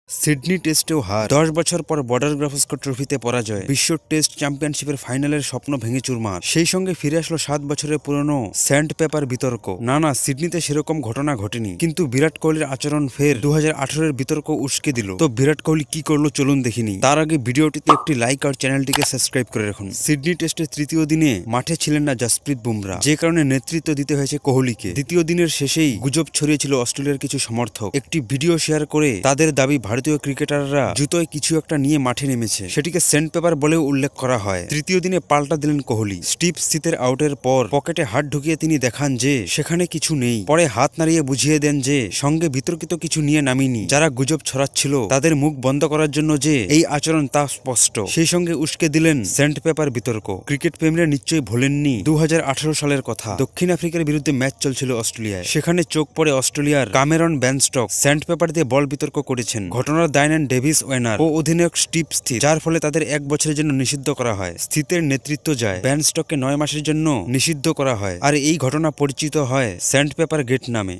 Sydney টেস্টেও হার, 10 বছর পর border Gavaskar ট্রফিতে পরাজয়, বিশ্ব টেস্ট চ্যাম্পিয়নশিপের ফাইনালের স্বপ্ন ভেঙে চুরমার। সেই সঙ্গে ফিরে আসলো 7 বছরের পুরনো স্যান্ড পেপার বিতর্ক। না, সিডনিতে সেরকম ঘটনা ঘটেনি, কিন্তু বিরাট কোহলির আচরণ ফের 2018-এর বিতর্ক উস্কে দিল। তো বিরাট কোহলি কি করলো চলুন দেখিনি। তার আগে ভিডিওটিতে একটি লাইক আর চ্যানেলটিকে সাবস্ক্রাইব করে রাখুন। সিডনি টেস্টের তৃতীয় দিনে মাঠে ছিলেন না জসপ্রীত বুমরা, যে কারণে নেতৃত্ব দিতে হয়েছে কোহলিকে। দ্বিতীয় দিনের শেষেই গুজব ছড়িয়েছিল অস্ট্রেলিয়ার কিছু সমর্থক একটি ভিডিও শেয়ার করে তাদের দাবি ভারতীয় ক্রিকেটাররা জুতোয় কিছু একটা নিয়ে মাঠে নেমেছে, সেটিকে স্যান্ড পেপার বলেও উল্লেখ করা হয়। তৃতীয় দিনে পাল্টা দিলেন কোহলি। স্টিভ স্মিথের আউটের পর পকেটে হাত ঢুকিয়ে তিনি দেখান যে সেখানে কিছু নেই, পরে হাত নাড়িয়ে বুঝিয়ে দেন যে সঙ্গে বিতর্কিত কিছু নিয়ে নামিনি। যারা গুজব ছড়াচ্ছিল তাদের মুখ বন্ধ করার জন্য যে এই আচরণ তা স্পষ্ট। সেই সঙ্গে উস্কে দিলেন স্যান্ড পেপার বিতর্ক। ক্রিকেট প্রেমীরা নিশ্চয়ই ভোলেননি 2018 সালের কথা। দক্ষিণ আফ্রিকার বিরুদ্ধে ম্যাচ চলছিল অস্ট্রেলিয়ায়, সেখানে চোখ পড়ে অস্ট্রেলিয়ার ক্যামেরন ব্যানস্টক স্যান্ড পেপার দিয়ে বল বিতর্ক করেছেন। ঘটনার দায় নেন ডেভিস ওয়েনার ও অধিনায়ক স্টিভ স্মিথ, যার ফলে তাদের 1 বছরের জন্য নিষিদ্ধ করা হয়। স্মিথের নেতৃত্ব যায়, ব্যানস্টককে 9 মাসের জন্য নিষিদ্ধ করা হয়। আর এই ঘটনা পরিচিত হয় স্যান্ড পেপার গেট নামে।